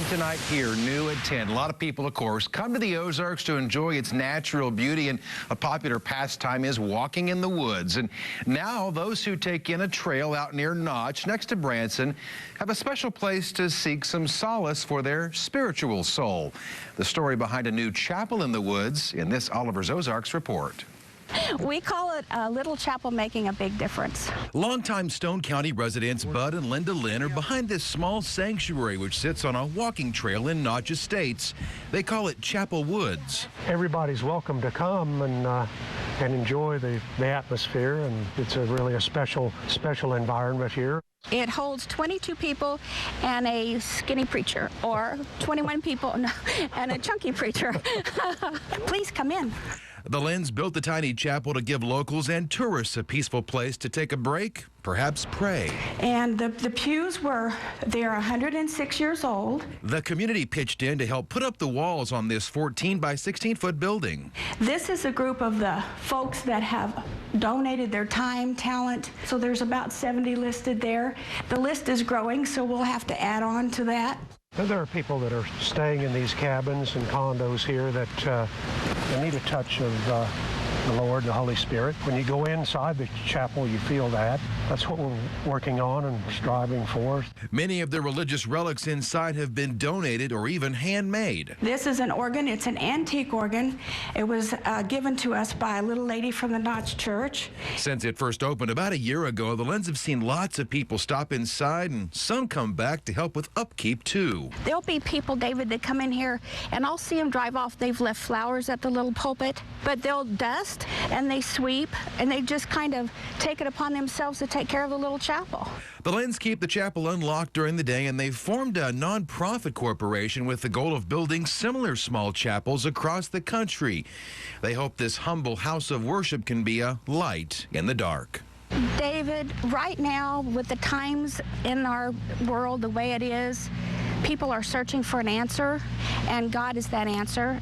And tonight here, new at 10. A lot of people, of course, come to the Ozarks to enjoy its natural beauty, and a popular pastime is walking in the woods. And now those who take in a trail out near Notch, next to Branson, have a special place to seek some solace for their spiritual soul. The story behind a new chapel in the woods in this Oliver's Ozarks report. We call it a little chapel making a big difference. Longtime Stone County residents Bud and Linda Lynn are behind this small sanctuary which sits on a walking trail in Notch Estates. They call it Chapelwoods. Everybody's welcome to come and enjoy the atmosphere, and it's really a special environment here. It holds 22 people and a skinny preacher, or 21 people and a chunky preacher. Please come in. The Lynns built the tiny chapel to give locals and tourists a peaceful place to take a break, perhaps pray. And the pews they're 106 years old. The community pitched in to help put up the walls on this 14 by 16-foot building. This is a group of the folks that have donated their time, talent. So there's about 70 listed there. The list is growing, so we'll have to add on to that. And there are people that are staying in these cabins and condos here that need a touch of the Lord, the Holy Spirit. When you go inside the chapel, you feel that. That's what we're working on and striving for. Many of the religious relics inside have been donated or even handmade. This is an organ. It's an antique organ. It was given to us by a little lady from the Notch Church. Since it first opened about a year ago, the Lynns have seen lots of people stop inside, and some come back to help with upkeep, too. There'll be people, David, that come in here, and I'll see them drive off. They've left flowers at the little pulpit, but they'll dust and they sweep, and they just kind of take it upon themselves to take care of the little chapel. The Lynns keep the chapel unlocked during the day, and they've formed a non-profit corporation with the goal of building similar small chapels across the country. They hope this humble house of worship can be a light in the dark. David, right now, with the times in our world the way it is, people are searching for an answer, and God is that answer.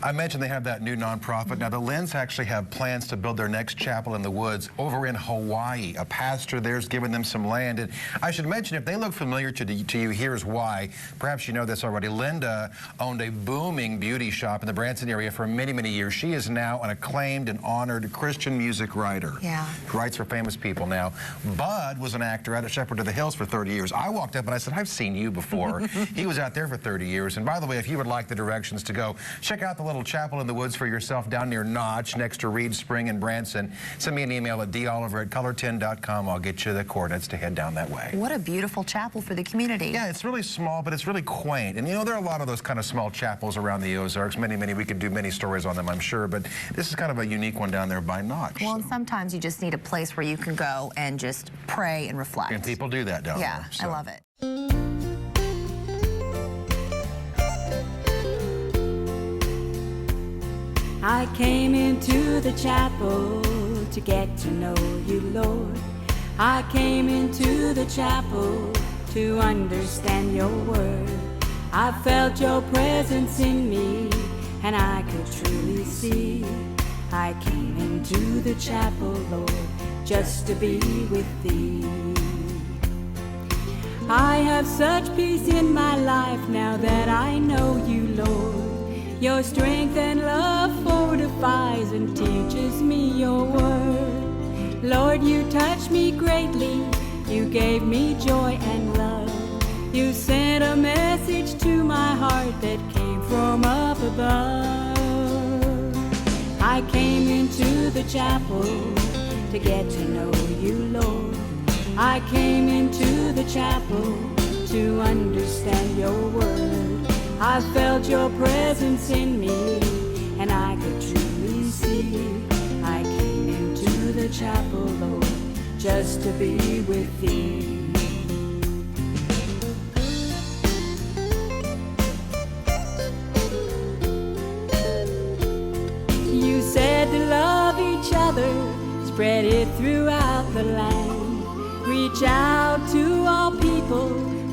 I mentioned they have that new nonprofit. Now, the Lynns actually have plans to build their next chapel in the woods over in Hawaii. A pastor there's given them some land. And I should mention, if they look familiar to you, here's why. Perhaps you know this already. Linda owned a booming beauty shop in the Branson area for many, many years. She is now an acclaimed and honored Christian music writer. Yeah. Writes for famous people now. Bud was an actor out at Shepherd of the Hills for 30 years. I walked up and I said, I've seen you before. He was out there for 30 years. And by the way, if you would like the directions to go, check out the little chapel in the woods for yourself down near Notch, next to Reed Spring in Branson. Send me an email at doliver@color10.com. I'll get you the coordinates to head down that way. What a beautiful chapel for the community. Yeah, it's really small, but it's really quaint. And you know, there are a lot of those kind of small chapels around the Ozarks. Many, we could do many stories on them, I'm sure, but this is kind of a unique one down there by Notch. Well, and sometimes you just need a place where you can go and just pray and reflect. And people do that down there. Yeah, I love it. I came into the chapel to get to know you, Lord. I came into the chapel to understand your word. I felt your presence in me, and I could truly see. I came into the chapel, Lord, just to be with thee. I have such peace in my life now that I know you, Lord. Your strength and love fortifies and teaches me your word. Lord, you touched me greatly. You gave me joy and love. You sent a message to my heart that came from up above. I came into the chapel to get to know you, Lord. I came into the chapel to understand your word. I felt your presence in me, and I could truly see. I came into the chapel, Lord, just to be with thee. You said to love each other, spread it throughout the land. Reach out to all people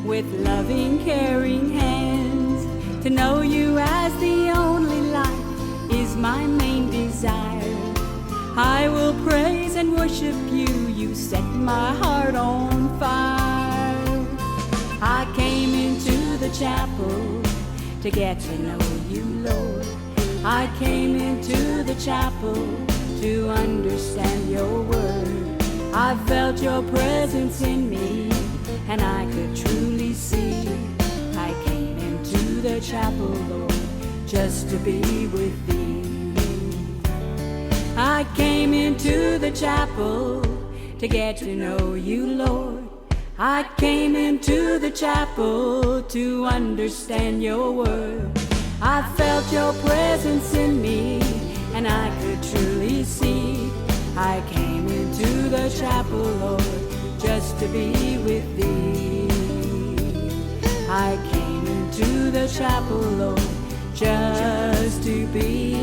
with loving, caring hands. To know you as the only light is my main desire. I will praise and worship you. You set my heart on fire. I came into the chapel to get to know you, Lord. I came into the chapel to understand your word. I felt your presence in me, and I could truly see. I came into the chapel, Lord, just to be with thee. I came into the chapel to get to know you, Lord. I came into the chapel to understand your word. I felt your presence in me, and I could truly see. I came into the chapel, Lord, just to be with thee. I came into the chapel, Lord, just to be